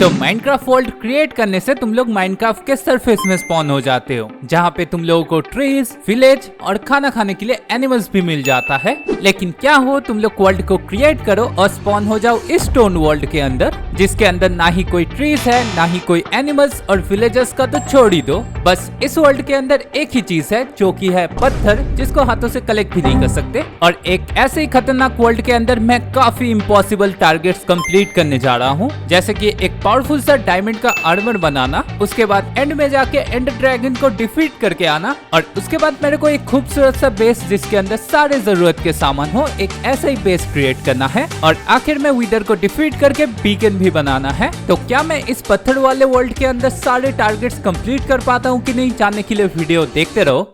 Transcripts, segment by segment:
तो Minecraft world create करने से तुम लोग माइनक्राफ्ट के सरफेस में स्पॉन हो जाते हो, जहाँ पे तुम लोगों को ट्रीज, विलेज और खाना खाने के लिए एनिमल्स भी मिल जाता है। लेकिन क्या हो, तुम लोग वर्ल्ड को क्रिएट करो और स्पॉन हो जाओ इस स्टोन वर्ल्ड के अंदर, जिसके अंदर ना ही कोई ट्रीज है, ना ही कोई एनिमल्स, और विलेजर्स का तो छोड़ ही दो। बस इस वर्ल्ड के अंदर एक ही चीज है, जो कि है पत्थर, जिसको हाथों से कलेक्ट भी नहीं कर सकते। और एक ऐसे ही खतरनाक वर्ल्ड के अंदर मैं काफी इम्पॉसिबल टारगेट्स कंप्लीट करने जा रहा हूँ, जैसे कि एक पावरफुल सा डायमंड का आर्मर बनाना, उसके बाद एंड में जाके एंड ड्रैगन को डिफीट करके आना, और उसके बाद मेरे को एक खूबसूरत सा बेस जिसके अंदर सारे जरूरत के सामान हो, एक ऐसा ही बेस क्रिएट करना है, और आखिर में विदर को डिफीट करके बीकन भी बनाना है। तो क्या मैं इस पत्थर वाले वर्ल्ड के अंदर सारे टारगेट्स कंप्लीट कर पाता हूँ कि नहीं, जानने के लिए वीडियो देखते रहो।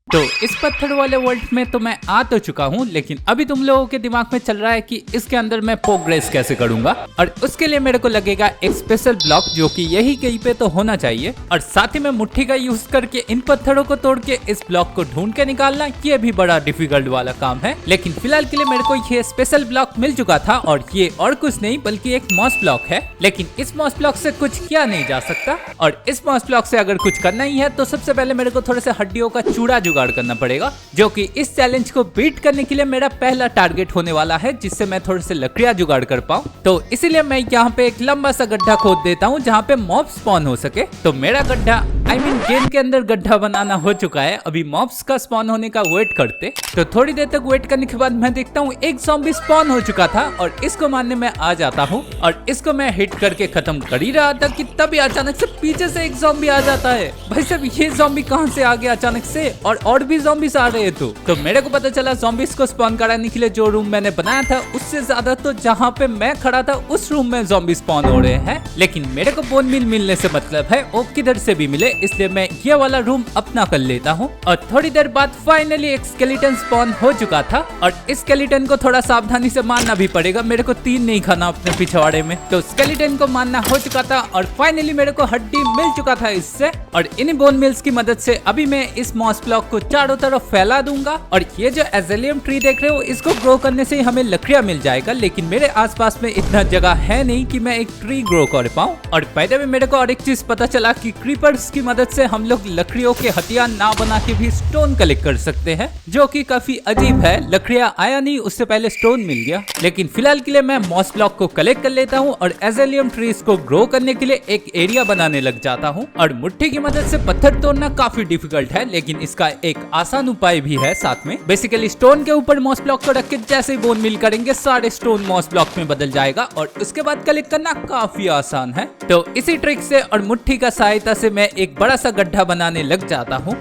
तो इस पत्थर वाले वर्ल्ड में तो मैं आ तो चुका हूँ, लेकिन अभी तुम लोगों के दिमाग में चल रहा है कि इसके अंदर मैं प्रोग्रेस कैसे करूंगा, और उसके लिए मेरे को लगेगा एक स्पेशल ब्लॉक, जो कि यही कहीं पे तो होना चाहिए, और साथ ही में मुट्ठी का यूज करके इन पत्थरों को तोड़ के इस ब्लॉक को ढूंढ के निकालना, ये भी बड़ा डिफिकल्ट वाला काम है। लेकिन फिलहाल के लिए मेरे को ये स्पेशल ब्लॉक मिल चुका था, और ये और कुछ नहीं बल्कि एक मॉस ब्लॉक है। लेकिन इस मॉस ब्लॉक से कुछ किया नहीं जा सकता, और इस मॉस ब्लॉक से अगर कुछ करना ही है तो सबसे पहले मेरे को थोड़े से हड्डियों का चूड़ा करना पड़ेगा, जो कि इस चैलेंज को बीट करने के लिए मेरा पहला टारगेट होने वाला है, जिससे मैं थोड़े से लकड़ियां जुगाड़ कर पाऊं। तो इसीलिए मैं यहाँ पे एक लंबा सा गड्ढा खोद देता हूँ, जहाँ पे मॉब्स स्पॉन हो सके। तो मेरा गड्ढा गेम के अंदर गड्ढा बनाना हो चुका है, अभी मॉब्स का स्पॉन होने का वेट करते। तो थोड़ी देर तक वेट करने के बाद मैं देखता हूँ एक ज़ॉम्बी स्पॉन हो चुका था, और इसको मारने में आ जाता हूँ, और इसको मैं हिट करके खत्म कर ही रहा था कि तभी अचानक से पीछे से एक ज़ॉम्बी आ जाता है। भाई साहब, ये ज़ॉम्बी कहाँ से आ गया अचानक से, और भी ज़ॉम्बीज आ रहे हैं। तो मेरे को पता चला ज़ॉम्बीज को स्पॉन कराने के लिए जो रूम मैंने बनाया था, उससे ज्यादा तो जहाँ पे मैं खड़ा था उस रूम में ज़ॉम्बी स्पॉन हो रहे हैं। लेकिन मेरे को बोन मिल मिलने से मतलब है वो किधर से भी मिले, इसलिए मैं ये वाला रूम अपना कर लेता हूँ। और थोड़ी देर बाद फाइनली एक स्केलेटन स्पॉन हो चुका था, और इस स्केलेटन को थोड़ा सावधानी से मारना भी पड़ेगा, मेरे को 3 नहीं खाना अपने पिछवाड़े में। तो स्केलेटन को मारना हो चुका था, और फाइनली मेरे को हड्डी मिल चुका था इससे, और इन बोन मिल्स की मदद से अभी मैं इस मॉस ब्लॉक को चारों तरफ फैला दूंगा। और ये जो एज़ेलियम ट्री देख रहे हो, इसको ग्रो करने से ही हमें लकड़ियां मिल जाएगा, लेकिन मेरे आसपास में इतना जगह है नहीं कि मैं एक ट्री ग्रो कर पाऊं। और पहले में मेरे को और एक चीज पता चला कि क्रीपर्स की मदद से हम लोग लकड़ियों के हथियार ना बना के भी स्टोन कलेक्ट कर सकते हैं, जो कि काफी अजीब है। लकड़ियां आया नहीं, उससे पहले स्टोन मिल गया। लेकिन फिलहाल के लिए मैं मॉस ब्लॉक को कलेक्ट कर लेता हूँ, और एज़ेलियम ट्रीज को ग्रो करने के लिए एक एरिया बनाने लग जाता हूँ। और मुट्ठी की मदद से पत्थर तोड़ना काफी डिफिकल्ट है, लेकिन इसका एक आसान उपाय भी है साथ में। बेसिकली स्टोन के ऊपर मॉस ब्लॉक को रख के जैसे ही बोन मिल करेंगे, सारे स्टोन मॉस ब्लॉक में बदल जाएगा, और उसके बाद कलेक्ट करना काफी आसान है। तो इसी ट्रिक से और मुट्ठी का सहायता से मैं एक बड़ा सा गड्ढा बनाने लग जाता हूँ।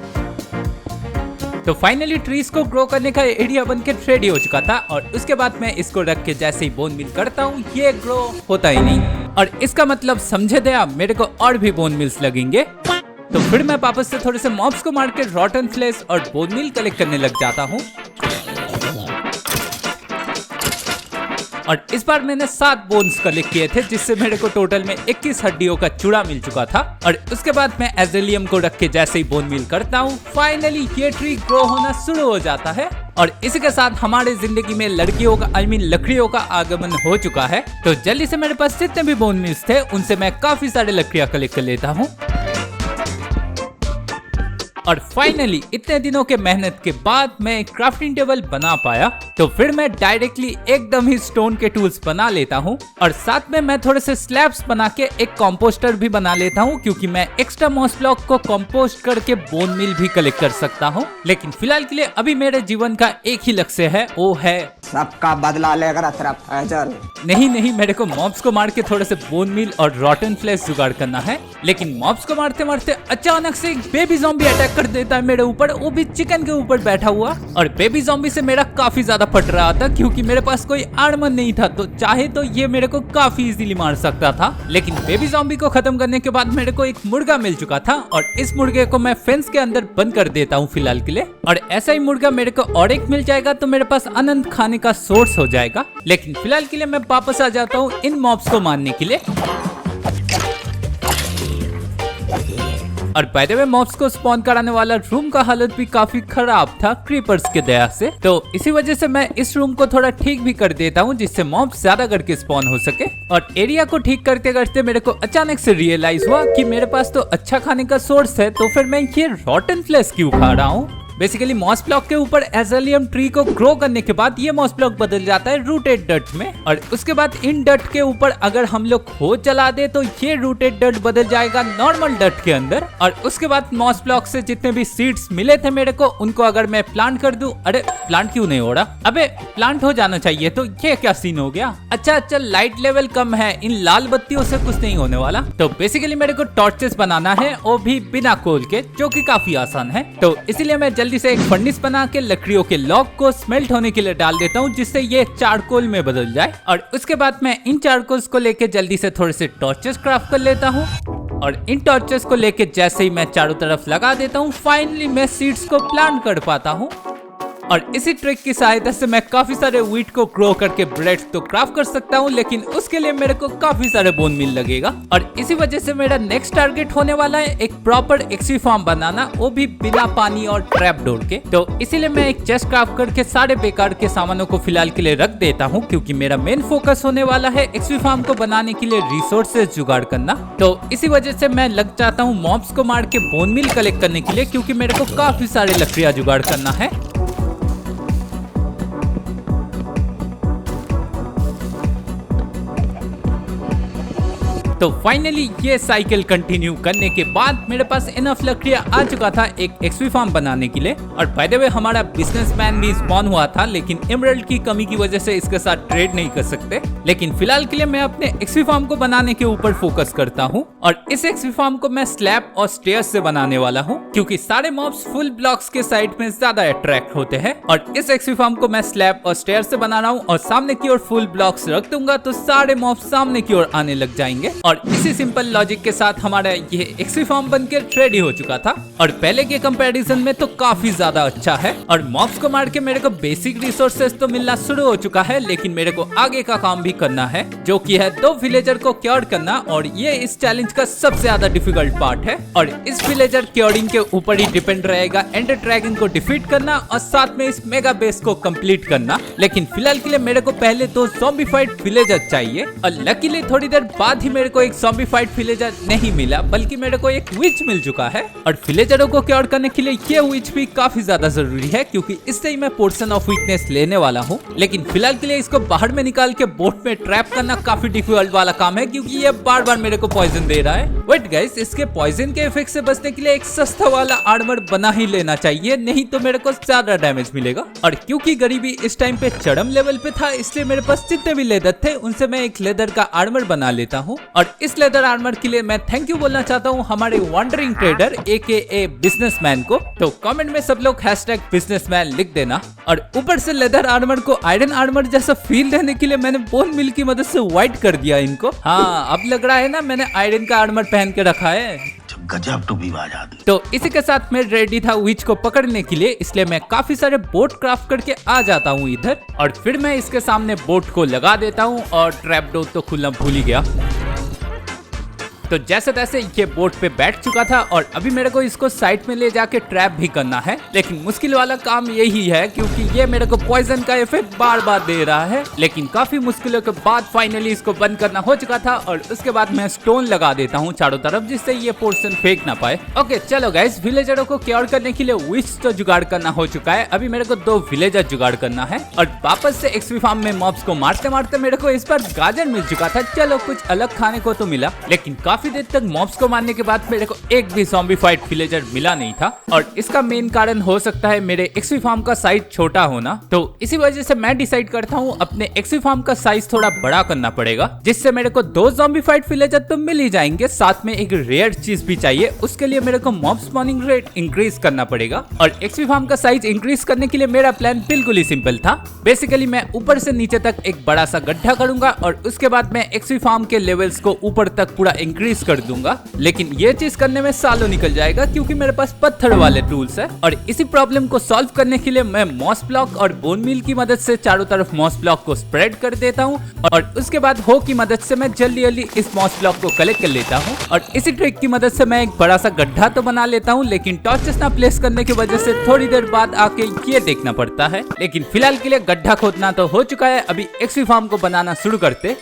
तो फाइनली ट्रीज को ग्रो करने का एरिया बनके रेडी हो चुका था, और उसके बाद मैं इसको रख के जैसे ही बोन मिल करता हूँ, ये ग्रो होता ही नहीं। और इसका मतलब समझे थे आप, मेरे को और भी बोन मिल्स लगेंगे। तो फिर मैं वापस से थोड़े से मॉब्स को मार के रॉटन फ्लेश और बोन मिल कलेक्ट करने लग जाता हूँ। और इस बार मैंने 7 बोन्स कलेक्ट किए थे, जिससे मेरे को टोटल में 21 हड्डियों का चूड़ा मिल चुका था। और उसके बाद मैं एज़ेलियम को रख के जैसे ही बोन मिल करता हूँ, फाइनली ये ट्री ग्रो होना शुरू हो जाता है। और इसी के साथ हमारे जिंदगी में लड़कियों का लकड़ियों का आगमन हो चुका है। तो जल्दी से मेरे पास जितने भी बोन मिल्स थे, उनसे मैं काफी सारे लकड़ियां कलेक्ट कर लेता हूँ। और फाइनली इतने दिनों के मेहनत के बाद मैं एक क्राफ्टिंग टेबल बना पाया। तो फिर मैं डायरेक्टली एकदम ही स्टोन के टूल्स बना लेता हूँ, और साथ में मैं थोड़े से स्लैब्स बना के एक कंपोस्टर भी बना लेता हूँ, क्योंकि मैं एक्स्ट्रा मॉस ब्लॉक को कंपोस्ट करके बोन मिल भी कलेक्ट कर सकता हूँ। लेकिन फिलहाल के लिए अभी मेरे जीवन का एक ही लक्ष्य है, वो है सबका बदला लेकर फैजल। नहीं, मेरे को मॉब्स को मार के थोड़े से बोन मिल और रॉटन फ्लेश जुगाड़ करना है। लेकिन मॉब्स को मारते मारते अचानक से एक बेबी ज़ॉम्बी अटैक कर देता है मेरे ऊपर, वो भी चिकन के ऊपर बैठा हुआ। और बेबी ज़ॉम्बी से मेरा काफी ज्यादा फट रहा था, क्योंकि मेरे पास कोई आर्मर नहीं था, तो चाहे तो ये मेरे को काफी इजीली मार सकता था। लेकिन बेबी ज़ॉम्बी को खत्म करने के बाद मेरे को एक मुर्गा मिल चुका था, और इस मुर्गे को मैं फेंस के अंदर बंद कर देता हूँ फिलहाल के लिए। और ऐसा ही मुर्गा मेरे को और एक मिल जाएगा, तो मेरे पास अनंत खाने का सोर्स हो जाएगा। लेकिन फिलहाल के लिए मैं वापस आ जाता हूँ इन मॉब्स को मारने के लिए। और बाय द वे मॉब्स को स्पॉन कराने वाला रूम का हालत भी काफी खराब था क्रीपर्स के दया से, तो इसी वजह से मैं इस रूम को थोड़ा ठीक भी कर देता हूँ जिससे मॉब्स ज्यादा करके स्पॉन हो सके। और एरिया को ठीक करते करते मेरे को अचानक से रियलाइज हुआ कि मेरे पास तो अच्छा खाने का सोर्स है, तो फिर मैं ये रॉटन फ्लेश क्यों खा रहा हूँ। बेसिकली मॉस ब्लॉक के ऊपर एज़िलियम ट्री को ग्रो करने के बाद ये मॉस ब्लॉक बदल जाता है रूटेड डर्ट में, और उसके बाद इन डर्ट के ऊपर अगर हम लोग खोद जला दे तो ये रूटेड डर्ट बदल जाएगा नॉर्मल डर्ट के अंदर। और उसके बाद मॉस ब्लॉक से जितने भी सीड्स मिले थे मेरे को, उनको अगर मैं प्लांट कर दूं, अरे प्लांट क्यों नहीं हो रहा, अबे प्लांट हो जाना चाहिए, तो ये क्या सीन हो गया। अच्छा लाइट लेवल कम है, इन लाल बत्तियों से कुछ नहीं होने वाला। तो बेसिकली मेरे को टॉर्चेस बनाना है, वो भी बिना कोल के, जो कि काफी आसान है। तो इसीलिए मैं जल्दी से एक फर्नेस बना के लकड़ियों के लॉग को स्मेल्ट होने के लिए डाल देता हूँ, जिससे ये चारकोल में बदल जाए। और उसके बाद मैं इन चारकोल्स को लेके जल्दी से थोड़े से टॉर्चेस क्राफ्ट कर लेता हूँ, और इन टॉर्चेस को लेके जैसे ही मैं चारों तरफ लगा देता हूँ, फाइनली मैं सीड्स को प्लांट कर पाता हूँ। और इसी ट्रिक की सहायता से मैं काफी सारे व्हीट को ग्रो करके ब्रेड तो क्राफ्ट कर सकता हूँ, लेकिन उसके लिए मेरे को काफी सारे बोन मिल लगेगा। और इसी वजह से मेरा नेक्स्ट टारगेट होने वाला है एक प्रॉपर एक्सवी फार्म बनाना, वो भी बिना पानी और ट्रैप डोर के। तो इसीलिए मैं एक चेस्ट क्राफ्ट करके सारे बेकार के सामानों को फिलहाल के लिए रख देता हूँ, क्योंकि मेरा मेन फोकस होने वाला है एक्सवी फार्म को बनाने के लिए रिसोर्सेज जुगाड़ करना। तो इसी वजह से मैं लग जाता हूँ मॉब्स को मार के बोन मिल कलेक्ट करने के लिए, क्योंकि मेरे को काफी सारे लकड़ियां जुगाड़ करना है। तो फाइनली ये साइकिल कंटिन्यू करने के बाद मेरे पास इनफ लकड़ियां आ चुका था एक एक्सवी फार्म बनाने के लिए। और बाय द वे हमारा बिजनेसमैन भी स्पॉन हुआ था, लेकिन एमराल्ड की कमी की वजह से इसके साथ ट्रेड नहीं कर सकते। लेकिन फिलहाल के लिए मैं अपने एक्सवी फार्म को बनाने के ऊपर फोकस करता हूँ, और इस एक्सवी फार्म को मैं स्लैब और स्टेयर्स से बनाने वाला हूँ, क्योंकि सारे मॉब्स फुल ब्लॉक्स के साइड में ज्यादा अट्रैक्ट होते हैं। और इस एक्सवी फार्म को मैं स्लैब और स्टेयर्स से बना रहा हूँ, और सामने की ओर फुल ब्लॉक्स रख दूंगा तो सारे मॉब्स सामने की ओर आने लग जाएंगे। और इसी सिंपल लॉजिक के साथ हमारा ये एक्सवी फार्म बनकर रेडी हो चुका था, और पहले के कंपैरिजन में तो काफी ज्यादा अच्छा है। और मॉब्स को मार के मेरे को बेसिक रिसोर्सेज तो मिलना शुरू हो चुका है, लेकिन मेरे को आगे का काम भी करना है, जो कि है 2 विलेजर को क्योर करना। और ये इस चैलेंज का सबसे ज्यादा डिफिकल्ट पार्ट है, और इस विलेजर क्योरिंग के ऊपर ही डिपेंड रहेगा एंडर ड्रैगन को डिफीट करना और साथ में इस मेगा बेस को कंप्लीट करना। लेकिन फिलहाल के लिए मेरे को पहले 2 ज़ॉम्बीफाइड विलेजर चाहिए, और लकीली थोड़ी देर बाद ही मेरे को एक ज़ॉम्बीफाइड विलेजर नहीं मिला, बल्कि मेरे को एक विच मिल चुका है। और विलेजरों को क्योर करने के लिए ये विच भी काफी ज्यादा जरूरी है, क्योंकि इससे ही मैं पोर्शन ऑफ वीकनेस लेने वाला हूँ। लेकिन फिलहाल के लिए इसको बाहर में निकाल के बोट में ट्रैप करना काफी डिफिकल्ट वाला काम है, क्योंकि ये बार बार मेरे को पॉइजन दे रहा है। वेट गाइस, इसके पॉइजन के इफेक्ट से बचने के लिए एक सस्ता वाला आर्मर बना ही लेना चाहिए, नहीं तो मेरे को ज्यादा डैमेज मिलेगा। और क्योंकि गरीबी इस टाइम पे चरम लेवल पे था, इसलिए मेरे पास जितने भी लेदर थे उनसे मैं एक लेदर का आर्मर बना लेता हूँ। और इस लेदर आर्मर के लिए मैं थैंक यू बोलना चाहता हूँ हमारे वॉन्डरिंग ट्रेडर AKA बिजनेसमैन को। तो कमेंट में सब लोग #बिजनेसमैन लिख देना। और ऊपर से लेदर आर्मर को आयरन आर्मर जैसा फील देने के लिए मैंने बोन मिल की मदद से व्हाइट कर दिया इनको। हाँ, अब लग रहा है ना मैंने आयरन का आर्मर पहन के रखा है। गजब टू बी आजादी। तो इसी के साथ मैं रेडी था विच को पकड़ने के लिए, इसलिए मैं काफी सारे बोट क्राफ्ट करके आ जाता हूँ इधर, और फिर मैं इसके सामने बोट को लगा देता हूँ। और ट्रैप डोर तो खुलना भूल ही गया। तो जैसे तैसे ये बोट पे बैठ चुका था, और अभी मेरे को इसको साइड में ले जाके ट्रैप भी करना है। लेकिन मुश्किल वाला काम यही है, क्योंकि ये मेरे को पॉइजन का इफेक्ट बार बार दे रहा है। लेकिन काफी मुश्किलों के बाद फाइनली इसको बंद करना हो चुका था, और उसके बाद मैं स्टोन लगा देता हूँ चारों तरफ, जिससे ये पोर्शन फेंक ना पाए। ओके चलो गाइस, विलेजरों को क्योर करने के लिए विच तो जुगाड़ करना हो चुका है। अभी मेरे को 2 विलेजर जुगाड़ करना है, और वापस से एक्सवी फार्म में मॉब्स को मारते मारते मेरे को इस बार गाजर मिल चुका था। चलो कुछ अलग खाने को तो मिला, लेकिन काफी देर तक मॉब्स को मारने के बाद मेरे को एक भी ज़ॉम्बीफाइड विलेजर मिला नहीं था। और इसका मेन कारण हो सकता है मेरे एक्सवी फार्म का साइज छोटा होना। तो इसी वजह से मैं डिसाइड करता हूँ अपने एक्सवी फार्म का साइज थोड़ा बड़ा करना पड़ेगा, जिससे मेरे को 2 ज़ॉम्बीफाइड विलेजर तो मिल ही जाएंगे, साथ में एक रेयर चीज भी चाहिए। उसके लिए मेरे को मॉब स्पॉनिंग रेट इंक्रीज करना पड़ेगा। और एक्सवी फार्म का साइज इंक्रीज करने के लिए मेरा प्लान बिल्कुल ही सिंपल था। बेसिकली मैं ऊपर से नीचे तक एक बड़ा सा गड्ढा करूंगा, और उसके बाद मैं एक्सवी फार्म के लेवल्स को ऊपर तक पूरा इंक्रीज इंक्रीज कर दूंगा, लेकिन ये चीज करने में सालों निकल जाएगा क्योंकि मेरे पास पत्थर वाले टूल्स है। और इसी प्रॉब्लम को सॉल्व करने के लिए मैं मॉस ब्लॉक और बोन मील की मदद से चारों तरफ मॉस ब्लॉक को स्प्रेड कर देता हूँ और उसके बाद हो की मदद से मैं जल्दी इस मॉस ब्लॉक को कलेक्ट कर लेता हूँ। और इसी ट्रिक की मदद से मैं एक बड़ा सा गड्ढा तो बना लेता हूँ, लेकिन टॉर्चेस ना प्लेस करने की वजह से थोड़ी देर बाद आके ये देखना पड़ता है। लेकिन फिलहाल के लिए गड्ढा खोदना तो हो चुका है, अभी एक्सवी फार्म को बनाना शुरू करते।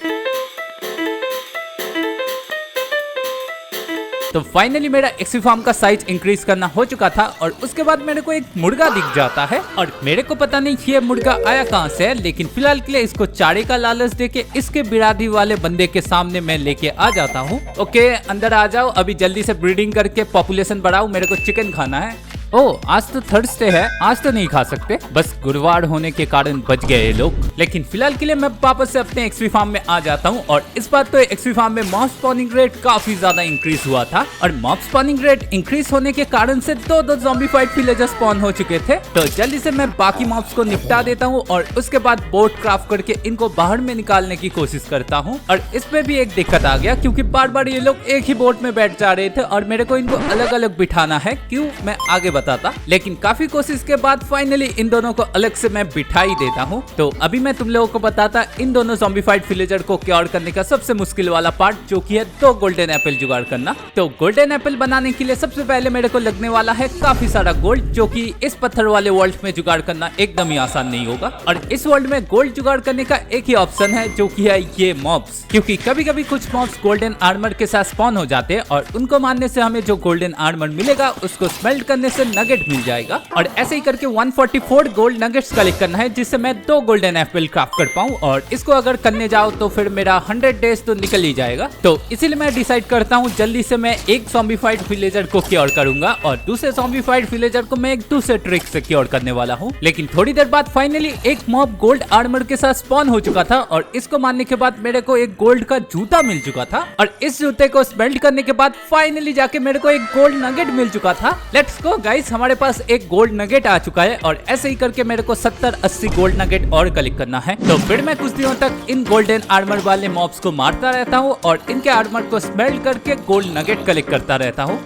तो फाइनली मेरा एक्सवी फार्म का साइज इंक्रीज करना हो चुका था और उसके बाद मेरे को एक मुर्गा दिख जाता है और मेरे को पता नहीं ये मुर्गा आया कहां से है, लेकिन फिलहाल के लिए इसको चारे का लालच देके इसके बिरादरी वाले बंदे के सामने मैं लेके आ जाता हूँ। ओके, अंदर आ जाओ, अभी जल्दी से ब्रीडिंग करके पॉपुलेशन बढ़ाओ, मेरे को चिकन खाना है। ओह, आज तो थर्सडे है, आज तो नहीं खा सकते, बस गुरुवार होने के कारण बच गए ये लोग। लेकिन फिलहाल के लिए मैं वापस से अपने एक्सवी फार्म में आ जाता हूँ और इस बार तो एक्सवी फार्म में मॉब स्पॉनिंग रेट काफी ज्यादा इंक्रीज हुआ था और मॉब स्पॉनिंग रेट इंक्रीज होने के कारण से दो ज़ॉम्बीफाइड विलेजर स्पॉन हो चुके थे। तो जल्दी से मैं बाकी मॉब्स को निपटा देता हूँ और उसके बाद बोट क्राफ्ट करके इनको बाहर में निकालने की कोशिश करता हूँ। और इसमें भी एक दिक्कत आ गया क्योंकि बार बार ये लोग एक ही बोट में बैठ जा रहे थे और मेरे को इनको अलग अलग बिठाना है, क्यों मैं आगे बताता। लेकिन काफी कोशिश के बाद फाइनली इन दोनों को अलग से मैं बिठा ही देता हूँ। तो अभी मैं तुम लोगों को बताता इन दोनों ज़ॉम्बीफाइड विलेजर को क्योर करने का सबसे मुश्किल वाला पार्ट, जो कि है 2 गोल्डन एप्पल जुगाड़ करना। तो गोल्डन एप्पल बनाने के लिए सबसे पहले मेरे को लगने वाला है काफी सारा गोल्ड, जो कि इस पत्थर वाले वर्ल्ड में जुगाड़ करना एकदम ही आसान नहीं होगा। और इस वर्ल्ड में गोल्ड जुगाड़ करने का एक ही ऑप्शन है, जो कि है ये मॉब्स, क्योंकि कभी कभी कुछ मॉब्स गोल्डन आर्मर के साथ स्पॉन हो जाते हैं और उनको मारने से हमें जो गोल्डन आर्मर मिलेगा उसको स्मेल्ट करने से नगेट मिल जाएगा। और ऐसे ही करके 144 गोल्ड नगेट्स कलेक्ट करना है, जिससे मैं 2 गोल्डन एप्पल क्राफ्ट कर पाऊं। और इसको अगर करने जाओ तो फिर मेरा 100 डेज तो निकल ही जाएगा। तो इसीलिए मैं डिसाइड करता हूं जल्दी से मैं एक ज़ॉम्बीफाइड विलेजर को क्योर करूंगा और दूसरे ज़ॉम्बीफाइड विलेजर को मैं एक दूसरे ट्रिक से क्योर करने वाला हूं। लेकिन थोड़ी देर बाद फाइनली एक मॉब गोल्ड आर्मर के साथ स्पॉन हो चुका था और इसको मारने के बाद मेरे को एक गोल्ड का जूता मिल चुका था और इस जूते को स्मेल्ट करने के बाद फाइनली जाके मेरे को एक गोल्ड नगेट मिल चुका था। लेट्स गो गाइस, हमारे पास एक गोल्ड नगेट आ चुका है और ऐसे ही करके मेरे को 70-80 गोल्ड नगेट और कलेक्ट करना है। तो फिर मैं कुछ दिनों तक इन गोल्डन आर्मर वाले मॉब्स को मारता रहता हूँ और इनके आर्मर को स्मेल्ट करके गोल्ड नगेट कलेक्ट करता रहता हूँ।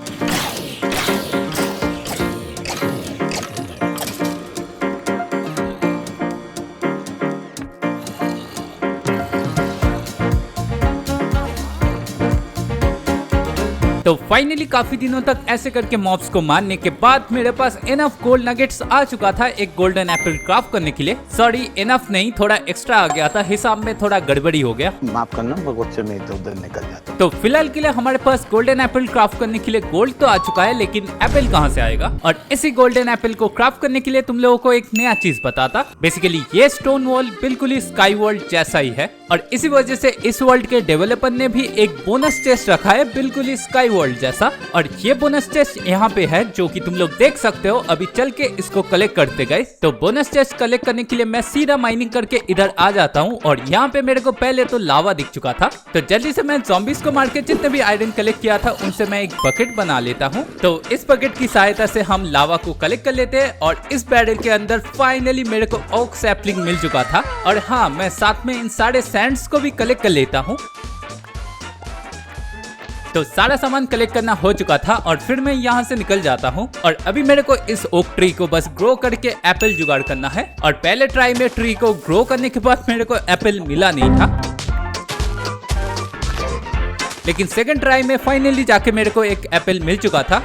तो फाइनली काफी दिनों तक ऐसे करके मॉब्स को मारने के बाद मेरे पास इनफ गोल्ड नगेट्स आ चुका था एक गोल्डन एप्पल क्राफ्ट करने के लिए। सॉरी, इनफ नहीं, थोड़ा एक्स्ट्रा आ गया था, हिसाब में थोड़ा गड़बड़ी हो गया, माफ करना, बगोचे में इधर उधर निकल जाता। तो फिलहाल के लिए हमारे पास गोल्डन एप्पल क्राफ्ट करने के लिए गोल्ड तो आ चुका है, लेकिन एप्पल कहाँ से आएगा। और इसी गोल्डन एप्पल को क्राफ्ट करने के लिए तुम लोगों को एक नया चीज बताता। बेसिकली ये स्टोन वॉल बिल्कुल ही स्काई वर्ल्ड जैसा ही है और इसी वजह से इस वर्ल्ड के डेवलपर ने भी एक बोनस चेस्ट रखा है बिल्कुल ही स्काई वर्ल्ड जैसा। और ये बोनस चेस्ट यहाँ पे है, जो कि तुम लोग देख सकते हो। अभी चल के इसको कलेक्ट करते गए। तो बोनस चेस्ट कलेक्ट करने के लिए मैं सीधा माइनिंग करके इधर आ जाता हूँ और यहाँ पे मेरे को पहले तो लावा दिख चुका था। तो जल्दी से मैं ज़ॉम्बीज को मार के जितने भी आयरन कलेक्ट किया था उनसे मैं एक बकेट बना लेता हूँ। तो इस बकेट की सहायता से हम लावा को कलेक्ट कर लेते हैं और इस बैरल के अंदर फाइनली मेरे को ओक सैपलिंग मिल चुका था। और हाँ, मैं साथ में इन सारे सैंड्स को भी कलेक्ट कर लेता हूँ। तो सारा सामान कलेक्ट करना हो चुका था और फिर मैं यहाँ से निकल जाता हूँ। और अभी मेरे को इस ओक ट्री को बस ग्रो करके एप्पल जुगाड़ करना है। और पहले ट्राई में ट्री को ग्रो करने के बाद मेरे को एप्पल मिला नहीं था, लेकिन सेकंड ट्राई में फाइनली जाके मेरे को एक एप्पल मिल चुका था।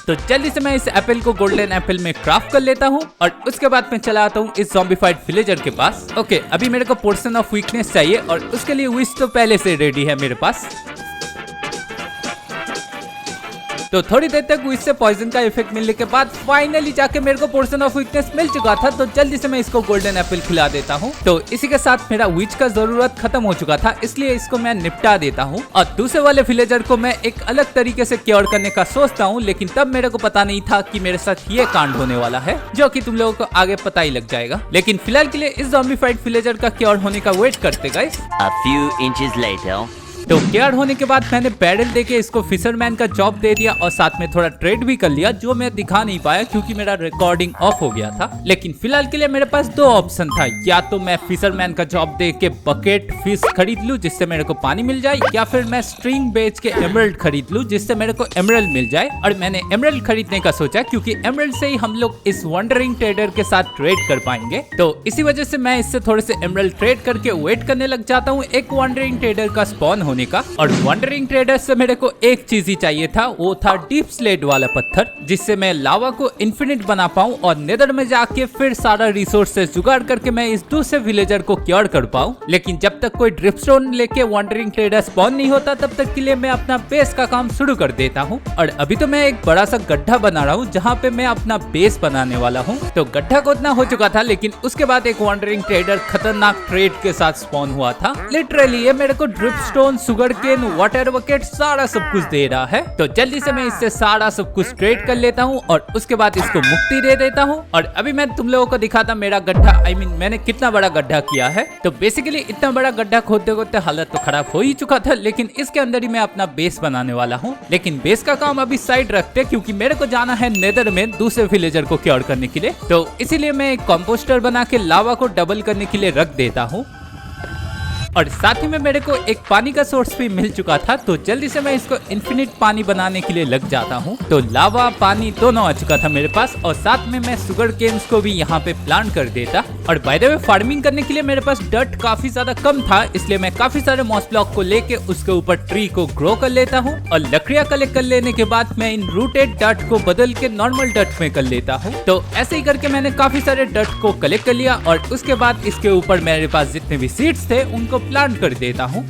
तो जल्दी से मैं इस एप्पल को गोल्डन एप्पल में क्राफ्ट कर लेता हूँ और उसके बाद मैं चला आता हूँ इस ज़ॉम्बीफाइड विलेजर के पास। ओके, अभी मेरे को पोर्शन ऑफ वीकनेस चाहिए और उसके लिए विश तो पहले से रेडी है मेरे पास। तो थोड़ी देर तक विश से पॉइजन का इफेक्ट मिलने के बाद फाइनली जाके मेरे को पोर्शन ऑफ वीकनेस मिल चुका था। तो जल्दी से मैं इसको गोल्डन एप्पल खिला देता हूँ। तो इसी के साथ मेरा विच का जरूरत खत्म हो चुका था, इसलिए इसको मैं निपटा देता हूँ। और दूसरे वाले विलेजर को मैं एक अलग तरीके से क्योर करने का सोचता हूँ, लेकिन तब मेरे को पता नहीं था कि मेरे साथ ये कांड होने वाला है, जो कि तुम लोगों को आगे पता ही लग जाएगा। लेकिन फिलहाल के लिए इस ज़ॉम्बीफाइड विलेजर का क्योर होने का वेट करते guys. A few inches later. तो क्योर होने के बाद मैंने बैरल देके इसको फिशरमैन का जॉब दे दिया और साथ में थोड़ा ट्रेड भी कर लिया, जो मैं दिखा नहीं पाया क्योंकि मेरा रिकॉर्डिंग ऑफ हो गया था। लेकिन फिलहाल के लिए मेरे पास दो ऑप्शन था, या तो मैं फिशरमैन का जॉब दे के बकेट फिश खरीद लूं जिससे मेरे को पानी मिल जाए, या फिर मैं स्ट्रिंग बेच के एमरल्ड खरीद लूं जिससे मेरे को एमरल्ड मिल जाए। और मैंने एमरल्ड खरीदने का सोचा क्योंकि एमरल्ड से ही हम लोग इस वंडरिंग ट्रेडर के साथ ट्रेड कर पाएंगे। तो इसी वजह से मैं इससे थोड़े से एमरल्ड ट्रेड करके वेट करने लग जाता हूँ एक वंडरिंग ट्रेडर का स्पॉन होने का। और वंडरिंग ट्रेडर से मेरे को एक चीज ही चाहिए था, वो था डीप स्लेट वाला पत्थर, जिससे मैं लावा को इन्फिनिट बना पाऊं और नेदर में जाके फिर सारा रिसोर्सेस जुगाड़ करके मैं इस दूसरे विलेजर को क्योर कर पाऊं। लेकिन जब तक कोई ड्रिपस्टोन लेके वंडरिंग ट्रेडर स्पॉन नहीं होता तब तक के लिए मैं अपना बेस का काम शुरू कर देता हूँ। और अभी तो मैं एक बड़ा सा गड्ढा बना रहा हूँ जहाँ पे मैं अपना बेस बनाने वाला हूँ। तो गड्ढा खोदना हो चुका था, लेकिन उसके बाद एक वंडरिंग ट्रेडर खतरनाक ट्रेड के साथ स्पॉन हुआ था। लिटरली ये मेरे को dripstone, sugar cane, water bucket सारा सब कुछ दे रहा है। तो जल्दी से मैं इससे सारा सब कुछ ट्रेड कर लेता हूँ और उसके बाद इसको मुक्ति दे देता हूँ। और अभी मैं तुम लोगों को दिखाता मेरा गड्ढा, मैंने कितना बड़ा गड्ढा किया है। तो बेसिकली इतना बड़ा गड्ढा खोदते खोदते हालत तो खराब हो ही चुका था, लेकिन इसके अंदर ही मैं अपना बेस बनाने वाला हूँ। लेकिन बेस का काम अभी साइड रखते क्योंकि मेरे को जाना है नेदर में दूसरे विलेजर को क्योर करने के लिए। तो इसीलिए मैं एक कंपोस्टर बना के लावा को डबल करने के लिए रख देता हूँ। और साथ ही में मेरे को एक पानी का सोर्स भी मिल चुका था, तो जल्दी से मैं इसको इन्फिनिट पानी बनाने के लिए लग जाता हूँ। तो लावा, पानी दोनों आ चुका था मेरे पास और साथ में मैं सुगर केन्स को भी यहाँ पे प्लांट कर देता। और बाय द वे फार्मिंग करने के लिए मेरे पास डर्ट काफी ज्यादा कम था, इसलिए मैं काफी सारे मॉस ब्लॉक को लेके उसके ऊपर ट्री को ग्रो कर लेता हूँ। और लकड़ियाँ कलेक्ट कर लेने के बाद मैं इन रूटेड डर्ट को बदल के नॉर्मल डर्ट में कर लेता हूँ। तो ऐसे ही करके मैंने काफी सारे डर्ट को कलेक्ट कर लिया और उसके बाद इसके ऊपर मेरे पास जितने भी सीड्स थे उनको प्लांट कर देता हूं।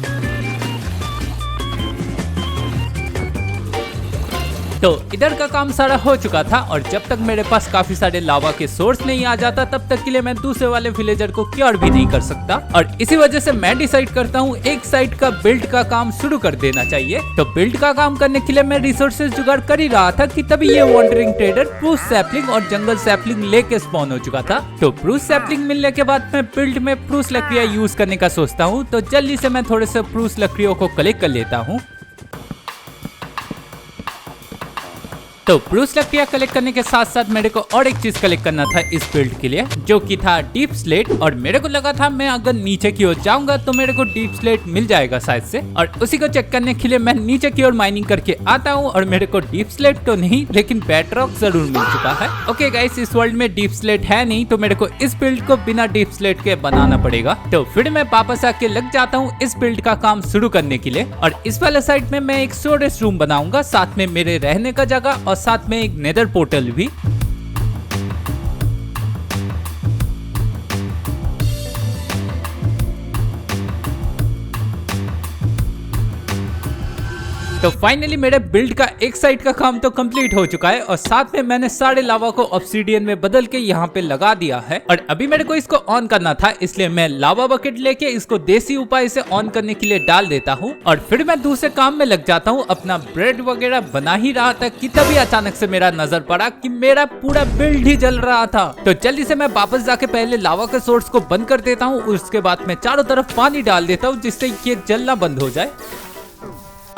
तो इधर का काम सारा हो चुका था और जब तक मेरे पास काफी सारे लावा के सोर्स नहीं आ जाता तब तक के लिए मैं दूसरे वाले विलेजर को क्योर भी नहीं कर सकता। और इसी वजह से मैं डिसाइड करता हूँ एक साइड का बिल्ड का काम शुरू कर देना चाहिए। तो बिल्ड का काम करने के लिए मैं रिसोर्सेज जुगाड़ कर ही रहा था कि तभी ये वंडरिंग ट्रेडर प्रूस सैपलिंग और जंगल सैपलिंग लेके स्पॉन हो चुका था। तो प्रूस सैपलिंग मिलने के बाद मैं बिल्ड में प्रूस लकड़ियां यूज करने का सोचता हूँ। तो जल्दी से मैं थोड़े से प्रूस लकड़ियों को कलेक्ट कर लेता हूँ। तो प्रूस लकड़ियां कलेक्ट करने के साथ साथ मेरे को और एक चीज कलेक्ट करना था इस बिल्ड के लिए, जो कि था डीप स्लेट। और मेरे को लगा था मैं अगर नीचे की ओर जाऊंगा तो मेरे को डीप स्लेट मिल जाएगा शायद से, और उसी को चेक करने के लिए मैं नीचे की ओर माइनिंग करके आता हूँ और मेरे को डीप स्लेट तो नहीं लेकिन बेडरॉक जरूर मिल चुका है। ओके गाइस, इस वर्ल्ड में डीप स्लेट है नहीं तो मेरे को इस बिल्ड को बिना डीप स्लेट के बनाना पड़ेगा। तो फिर मैं वापस आके लग जाता हूँ इस बिल्ड का काम शुरू करने के लिए। और इस वाले साइड में मैं एक स्टोरेज रूम बनाऊंगा, साथ में मेरे रहने का जगह और साथ में एक नेदर पोर्टल भी। तो फाइनली मेरे बिल्ड का एक साइड का काम तो कंप्लीट हो चुका है और साथ में मैंने सारे लावा को ऑब्सीडियन में बदल के यहाँ पे लगा दिया है। और अभी मेरे को इसको ऑन करना था, इसलिए मैं लावा बकेट लेके इसको देसी उपाय से ऑन करने के लिए डाल देता हूँ और फिर मैं दूसरे काम में लग जाता हूँ। अपना ब्रेड वगैरह बना ही रहा था कि तभी अचानक से मेरा नजर पड़ा कि मेरा पूरा बिल्ड ही जल रहा था। तो जल्दी से मैं वापस जाके पहले लावा के सोर्स को बंद कर देता हूँ, उसके बाद मैं चारों तरफ पानी डाल देता हूँ जिससे ये जलना बंद हो जाए।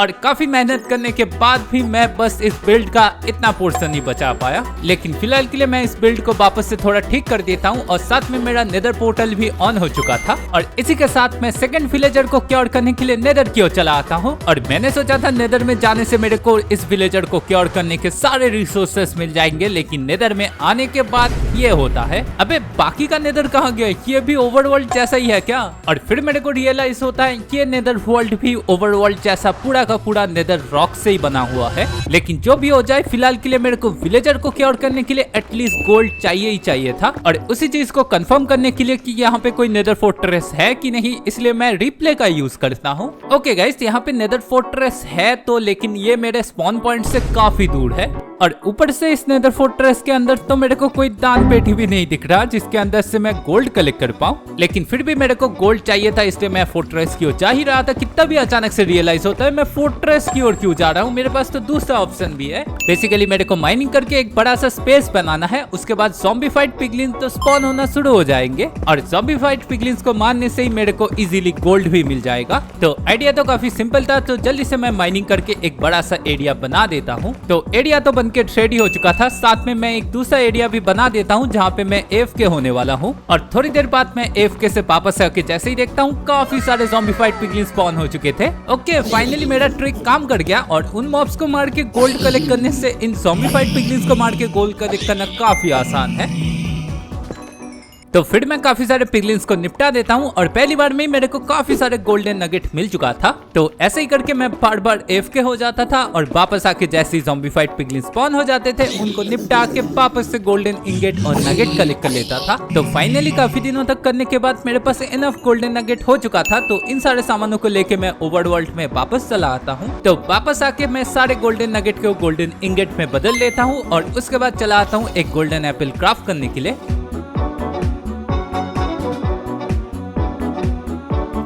और काफी मेहनत करने के बाद भी मैं बस इस बिल्ड का इतना पोर्शन ही बचा पाया, लेकिन फिलहाल के लिए मैं इस बिल्ड को वापस से थोड़ा ठीक कर देता हूँ और साथ में मेरा नेदर पोर्टल भी ऑन हो चुका था। और इसी के साथ मैं सेकंड विलेजर को क्योर करने के लिए नेदर की ओर चला आता हूँ। और मैंने सोचा था नेदर में जाने से मेरे को इस विलेजर को क्योर करने के सारे रिसोर्सेस मिल जाएंगे, लेकिन नेदर में आने के बाद ये होता है, अबे बाकी का नेदर कहाँ गया, ये भी ओवरवर्ल्ड जैसा ही है क्या? और फिर मेरे को रियलाइज होता है ये नेदर वर्ल्ड भी ओवरवर्ल्ड जैसा पूरा का पूरा नेदर रॉक से ही बना हुआ है। लेकिन जो भी हो जाए, फिलहाल के लिए मेरे को विलेजर को क्योर करने के लिए एटलीस्ट गोल्ड चाहिए ही चाहिए था। और उसी चीज को कंफर्म करने के लिए कि यहाँ पे कोई नेदर फोर्ट्रेस है कि नहीं, इसलिए मैं रिप्ले का यूज करता हूँ। ओके गाइस, यहाँ पे नेदर फोर्ट्रेस है तो, लेकिन ये मेरे स्पॉन पॉइंट से काफी दूर है और ऊपर से इस नेदर फोर्ट्रेस के अंदर तो मेरे को कोई दान पेटी भी नहीं दिख रहा जिसके अंदर से मैं गोल्ड कलेक्ट कर पाऊं, लेकिन फिर भी मेरे को गोल्ड चाहिए था, इसलिए मैं फोर्ट्रेस की ओर जा ही रहा था कि तभी अचानक से रियलाइज होता है मैं फोर्ट्रेस की ओर क्यों जा रहा हूँ। मेरे पास तो दूसरा ऑप्शन भी है। बेसिकली मेरे को माइनिंग करके एक बड़ा सा स्पेस बनाना है, उसके बाद ज़ॉम्बीफाइड पिगलिन्स तो स्पॉन होना शुरू हो जाएंगे और ज़ॉम्बीफाइड पिगलिन्स को मारने से ही मेरे को इजीली गोल्ड भी मिल जाएगा। तो आइडिया तो काफी सिंपल था, तो जल्दी से मैं माइनिंग करके एक बड़ा सा एरिया बना देता हूँ। तो एरिया तो बनके रेडी हो चुका था, साथ में मैं एक दूसरा एरिया भी बना देता हूँ जहाँ पे मैं AFK होने वाला हूँ। और थोड़ी देर बाद मैं AFK से वापस आके जैसे ही देखता हूँ काफी सारे ज़ॉम्बीफाइड पिगलिन्स स्पॉन हो चुके थे। ओके, फाइनली मेरा ट्रिक काम कर गया और उन मॉब्स को मार के गोल्ड कलेक्ट करने से इन ज़ॉम्बीफाइड पिगलिन्स को मार के गोल्ड कलेक्ट करना काफी आसान है। तो फिर मैं काफी सारे पिगलिन्स को निपटा देता हूँ और पहली बार में ही मेरे को काफी सारे गोल्डन नगेट मिल चुका था। तो ऐसे ही करके मैं बार बार AFK हो जाता था और वापस आके जैसे ही ज़ॉम्बीफाइड पिगलिन्स स्पॉन हो जाते थे उनको निपटा के वापस से गोल्डन इंगेट और नगेट कलेक्ट कर लेता था। तो फाइनली काफी दिनों तक करने के बाद मेरे पास इनफ गोल्डन नगेट हो चुका था। तो इन सारे सामानों को लेके मैं ओवरवर्ल्ड में वापस चला आता हूँ। तो वापस आके मैं सारे गोल्डन नगेट को गोल्डन इंगेट में बदल लेता हूँ और उसके बाद चला आता हूँ एक गोल्डन एप्पल क्राफ्ट करने के लिए।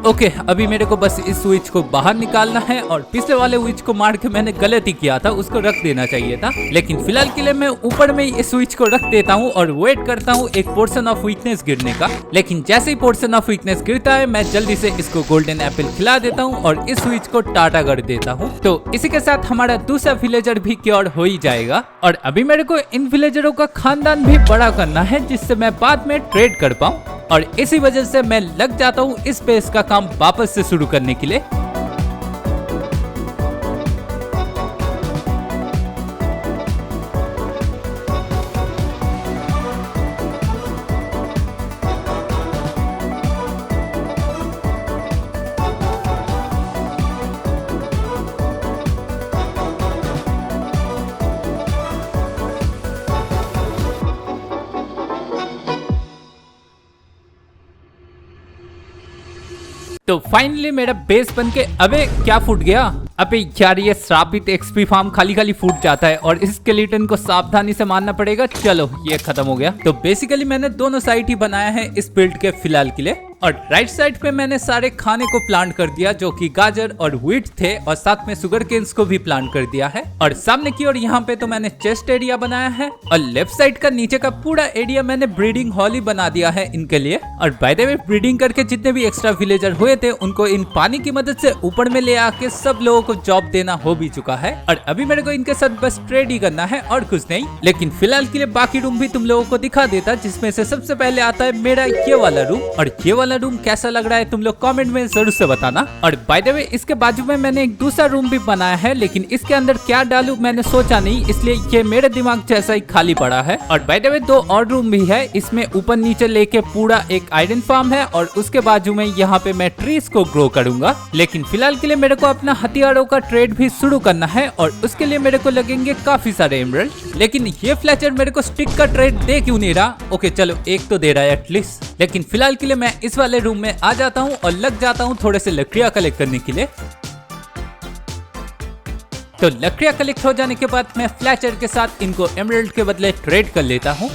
ओके, अभी मेरे को बस इस स्विच को बाहर निकालना है और पिछले वाले स्विच को मार के मैंने गलती किया था, उसको रख देना चाहिए था। लेकिन फिलहाल के लिए मैं ऊपर में इस स्विच को रख देता हूँ और वेट करता हूँ एक पोर्शन ऑफ वीकनेस गिरने का। लेकिन जैसे ही पोर्शन ऑफ वीकनेस गिरता है मैं जल्दी से इसको गोल्डन एप्पल खिला देता हूँ और इस स्विच को टाटा कर देता हूँ। तो इसी के साथ हमारा दूसरा विलेजर भी क्योर हो ही जाएगा। और अभी मेरे को इन विलेजरों का खानदान भी बड़ा करना है जिससे मैं बाद में ट्रेड कर पाऊँ और इसी वजह से मैं लग जाता हूँ इस बेस का काम वापस से शुरू करने के लिए। तो फाइनली मेरा बेस बन के, अबे क्या फूट गया? अबे यार ये श्रापित XP फार्म खाली खाली फूट जाता है और इस स्केलेटन को सावधानी से मारना पड़ेगा। चलो ये खत्म हो गया। तो बेसिकली मैंने दोनों साइड ही बनाया है इस बिल्ड के फिलहाल के लिए। और राइट साइड पे मैंने सारे खाने को प्लांट कर दिया जो कि गाजर और व्हीट थे और साथ में शुगर केन्स को भी प्लांट कर दिया है। और सामने की ओर यहाँ पे तो मैंने चेस्ट एरिया बनाया है और लेफ्ट साइड का नीचे का पूरा एरिया मैंने ब्रीडिंग हॉल ही बना दिया है इनके लिए। और बाय द वे ब्रीडिंग करके जितने भी एक्स्ट्रा विलेजर हुए थे उनको इन पानी की मदद से ऊपर में ले आके सब लोगों को जॉब देना हो भी चुका है। और अभी मेरे को इनके साथ बस ट्रेड ही करना है और कुछ नहीं। लेकिन फिलहाल के लिए बाकी रूम भी तुम लोगों को दिखा देता, जिसमें से सबसे पहले आता है मेरा ये वाला रूम। और ये वाला रूम कैसा लग रहा है तुम लोग कमेंट में जरूर से बताना। और बाय द वे इसके बाजू में मैंने एक दूसरा रूम भी बनाया है, लेकिन इसके अंदर क्या डालूं मैंने सोचा नहीं, इसलिए ये मेरे दिमाग जैसा ही खाली पड़ा है। और बाय द वे दो और रूम भी है, इसमें ऊपर नीचे लेके पूरा एक आयरन फार्म है और उसके बाजू में यहाँ पे मैं ट्रीज को ग्रो करूंगा। लेकिन फिलहाल के लिए मेरे को अपना हथियारों का ट्रेड भी शुरू करना है और उसके लिए मेरे को लगेंगे काफी सारे एमरल्ड। लेकिन ये फ्लेचर मेरे को स्टिक का ट्रेड दे क्यों नहीं रहा? ओके चलो एक तो दे रहा है एटलीस्ट। लेकिन फिलहाल के लिए मैं इस वाले रूम में आ जाता हूँ और लग जाता हूँ थोड़े से लकड़ियाँ कलेक्ट करने के लिए। तो लकड़ियाँ कलेक्ट हो जाने के बाद मैं फ्लैचर के साथ इनको एमरल्ड के बदले ट्रेड कर लेता हूँ।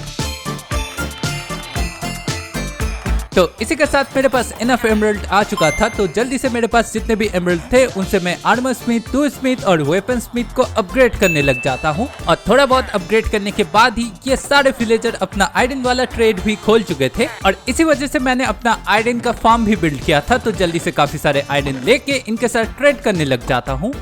तो इसी के साथ मेरे पास इनफ एमरल्ड आ चुका था, तो जल्दी से मेरे पास जितने भी एमरल्ड थे उनसे मैं आर्मर स्मिथ, टूल स्मिथ और वेपन स्मिथ को अपग्रेड करने लग जाता हूँ। और थोड़ा बहुत अपग्रेड करने के बाद ही ये सारे विलेजर अपना आयरन वाला ट्रेड भी खोल चुके थे और इसी वजह से मैंने अपना आयरन का फार्म भी बिल्ड किया था। तो जल्दी से काफी सारे आयरन लेके इनके साथ ट्रेड करने लग जाता हूँ।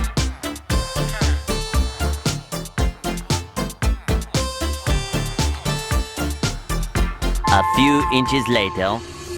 A few inches later.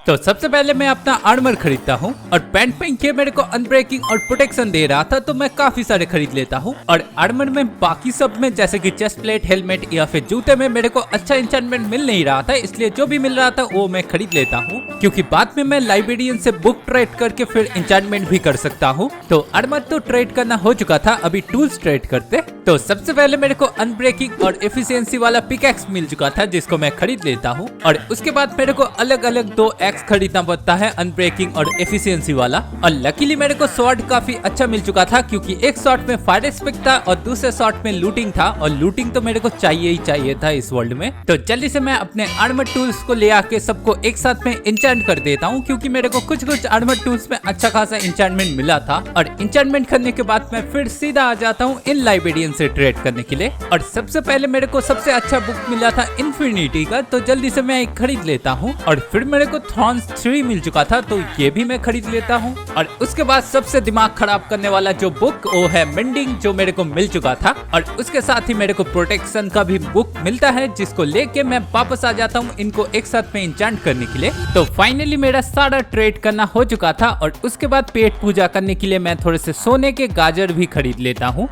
तो सबसे पहले मैं अपना आर्मर खरीदता हूँ और पैंट में ये मेरे को अनब्रेकिंग और प्रोटेक्शन दे रहा था, तो मैं काफी सारे खरीद लेता हूँ। और आर्मर में बाकी सब में जैसे कि चेस्ट प्लेट, हेलमेट या फिर जूते में मेरे को अच्छा इंचेंटमेंट मिल नहीं रहा था, इसलिए जो भी मिल रहा था वो मैं खरीद लेता हूँ, क्योंकि बाद में मैं लाइब्रेरियन से बुक ट्रेड करके फिर इंचेंटमेंट भी कर सकता हूँ। तो आर्मर तो ट्रेड करना हो चुका था, अभी टूल्स ट्रेड करते। तो सबसे पहले मेरे को अनब्रेकिंग और एफिशिएंसी वाला पिकैक्स मिल चुका था जिसको मैं खरीद लेता हूँ। और उसके बाद मेरे को अलग अलग दो पिकैक्स खरीदना पड़ता है अनब्रेकिंग और एफिशिएंसी वाला। और लकीली मेरे को स्वॉर्ड काफी अच्छा मिल चुका था क्योंकि एक शॉट में फायर एस्पेक्ट था और दूसरे शॉट में लूटिंग था, और लूटिंग तो मेरे को चाहिए ही चाहिए था इस वर्ल्ड में। तो जल्दी से मैं अपने आर्मर टूल्स को ले आके सबको एक साथ में इंचेंट कर देता हूँ क्योंकि मेरे को कुछ आर्मर टूल्स में अच्छा खासा इंचेंटमेंट मिला था। और इंचेंटमेंट करने के बाद मैं फिर सीधा आ जाता हूँ इन लाइब्रेरियन से ट्रेड करने के लिए। और सबसे पहले मेरे को सबसे अच्छा बुक मिला था इन्फिनिटी का, तो जल्दी से मैं एक खरीद लेता हूँ। और फिर मेरे को थ्रॉन्स 3 मिल चुका था, तो ये भी मैं खरीद लेता हूँ। और उसके बाद सबसे दिमाग खराब करने वाला जो बुक वो है मेंडिंग, जो मेरे को मिल चुका था। और उसके साथ ही मेरे को प्रोटेक्शन का भी बुक मिलता है जिसको लेके मैं वापस आ जाता हूँ इनको एक साथ में इंचेंट करने के लिए। तो फाइनली मेरा सारा ट्रेड करना हो चुका था। और उसके बाद पेट पूजा करने के लिए मैं थोड़े से सोने के गाजर भी खरीद लेता हूँ।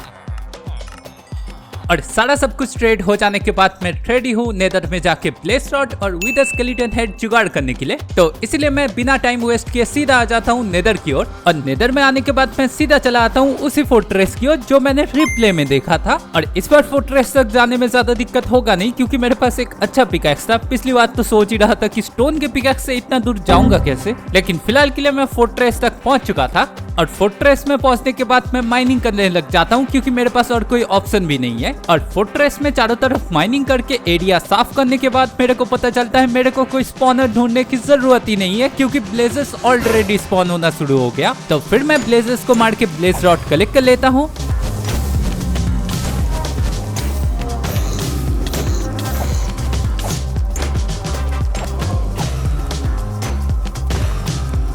और सारा सब कुछ ट्रेड हो जाने के बाद मैं रेडी हूँ नेदर में जाके ब्लेज रॉड और विद स्केलेटन हेड जुगाड़ करने के लिए। तो इसलिए मैं बिना टाइम वेस्ट किए सीधा आ जाता हूँ नेदर की ओर। और नेदर में आने के बाद मैं सीधा चला आता हूँ उसी फोर्ट्रेस की ओर जो मैंने रिप्ले में देखा था। और इस बार फोर्ट्रेस तक जाने में ज्यादा दिक्कत होगा नहीं क्योंकि मेरे पास एक अच्छा पिकैक्स था। पिछली बार तो सोच ही रहा था कि स्टोन के पिकैक्स से इतना दूर जाऊंगा कैसे, लेकिन फिलहाल के लिए मैं फोर्ट्रेस तक पहुंच चुका था। और फोर्ट्रेस में पहुंचने के बाद मैं माइनिंग करने लग जाता हूं क्योंकि मेरे पास और कोई ऑप्शन भी नहीं है। और फोर्ट्रेस में चारों तरफ माइनिंग करके एरिया साफ करने के बाद मेरे को पता चलता है मेरे को कोई स्पॉनर ढूंढने की जरूरत ही नहीं है क्योंकि ब्लेजेस ऑलरेडी स्पॉन होना शुरू हो गया। तो फिर मैं ब्लेजेस को मार के ब्लेज रॉड कलेक्ट कर लेता हूँ।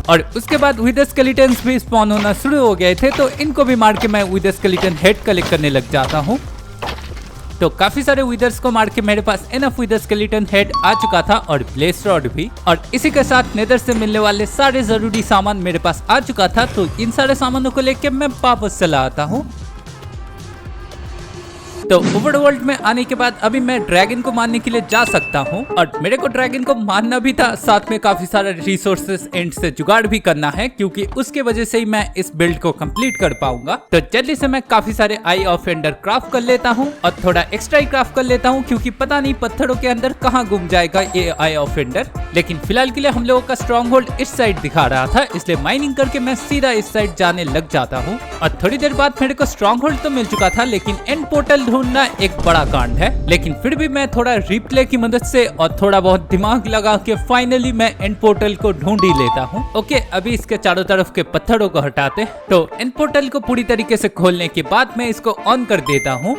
और उसके बाद विद स्केलेटन्स भी स्पॉन होना शुरू हो गए थे, तो इनको भी मार के मैं विद स्केलेटन हेड कलेक्ट करने लग जाता हूँ। तो काफी सारे विदर्स को मार के मेरे पास इनफ विद स्केलेटन हेड आ चुका था और ब्लेज रॉड भी। और इसी के साथ नेदर से मिलने वाले सारे जरूरी सामान मेरे पास आ चुका था, तो इन सारे सामानों को लेके मैं वापस चला आता हूँ। तो ओवरवर्ल्ड में आने के बाद अभी मैं ड्रैगन को मारने के लिए जा सकता हूँ। और मेरे को ड्रैगन को मारना भी था, साथ में काफी सारा रिसोर्सेस एंड से जुगाड़ भी करना है क्योंकि उसके वजह से ही मैं इस बिल्ड को कंप्लीट कर पाऊंगा। तो जल्दी से मैं काफी सारे आई ऑफ एंडर क्राफ्ट कर लेता हूँ और थोड़ा एक्स्ट्रा ही क्राफ्ट कर लेता हूँ क्योंकि पता नहीं पत्थरों के अंदर कहाँ गुम जाएगा ये आई ऑफ एंडर। लेकिन फिलहाल के लिए हम लोगों का स्ट्रॉन्ग होल्ड इस साइड दिखा रहा था, इसलिए माइनिंग करके मैं सीधा इस साइड जाने लग जाता हूँ। और थोड़ी देर बाद मेरे को स्ट्रॉन्ग होल्ड तो मिल चुका था, लेकिन एंड पोर्टल ढूंढना एक बड़ा कांड है। लेकिन फिर भी मैं थोड़ा रिप्ले की मदद से और थोड़ा बहुत दिमाग लगा के फाइनली मैं एंड पोर्टल को ढूंढ ही लेता हूँ। ओके, अभी इसके चारों तरफ के पत्थरों को हटाते। तो एंड पोर्टल को पूरी तरीके से खोलने के बाद मैं इसको ऑन कर देता हूँ।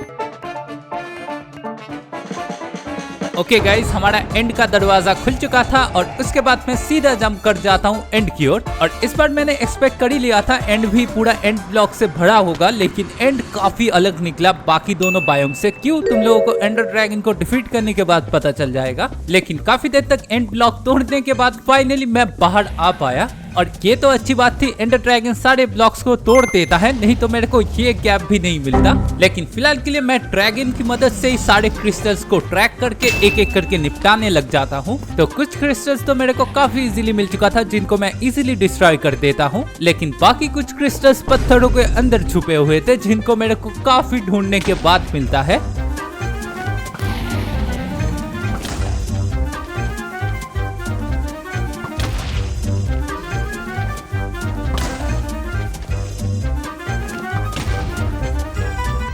ओके गाइस, हमारा एंड का दरवाजा खुल चुका था और उसके बाद मैं सीधा जंप कर जाता हूँ एंड की ओर। और इस बार मैंने एक्सपेक्ट कर ही लिया था एंड भी पूरा एंड ब्लॉक से भरा होगा, लेकिन एंड काफी अलग निकला बाकी दोनों बायोम से। क्यों, तुम लोगों को एंडर ड्रैगन को डिफीट करने के बाद पता चल जाएगा। लेकिन काफी देर तक एंड ब्लॉक तोड़ने के बाद फाइनली मैं बाहर आ पाया। और ये तो अच्छी बात थी, एंडर ड्रैगन सारे ब्लॉक्स को तोड़ देता है, नहीं तो मेरे को ये गैप भी नहीं मिलता। लेकिन फिलहाल के लिए मैं ड्रैगन की मदद से ही सारे क्रिस्टल्स को ट्रैक करके एक एक करके निपटाने लग जाता हूँ। तो कुछ क्रिस्टल्स तो मेरे को काफी इजीली मिल चुका था जिनको मैं इजीली डिस्ट्रॉय कर देता हूँ, लेकिन बाकी कुछ क्रिस्टल्स पत्थरों के अंदर छुपे हुए थे जिनको मेरे को काफी ढूंढने के बाद मिलता है।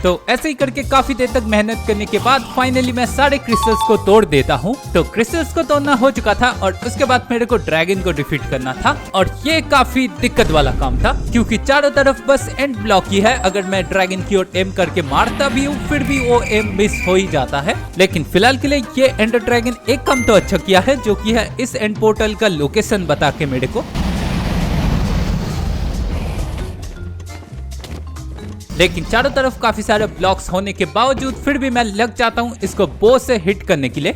तो ऐसे ही करके काफी देर तक मेहनत करने के बाद फाइनली मैं सारे क्रिस्टल्स को तोड़ देता हूँ। तो क्रिस्टल्स को तोड़ना हो चुका था और उसके बाद मेरे को ड्रैगन को डिफीट करना था, और ये काफी दिक्कत वाला काम था क्योंकि चारों तरफ बस एंड ब्लॉक ही है। अगर मैं ड्रैगन की ओर एम करके मारता भी हूँ फिर भी वो एम मिस हो ही जाता है। लेकिन फिलहाल के लिए ये एंडर ड्रैगन एक काम तो अच्छा किया है, जो कि है इस एंड पोर्टल का लोकेशन बता के मेरे को। लेकिन चारों तरफ काफी सारे ब्लॉक्स होने के बावजूद फिर भी मैं लग जाता हूं इसको बो से हिट करने के लिए।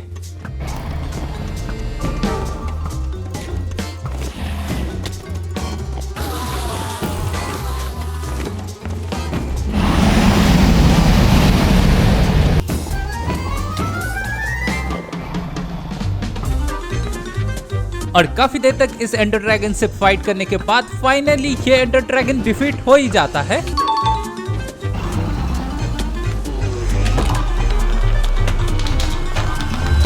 और काफी देर तक इस एंडर ड्रैगन से फाइट करने के बाद फाइनली ये एंडर ड्रैगन डिफीट हो ही जाता है।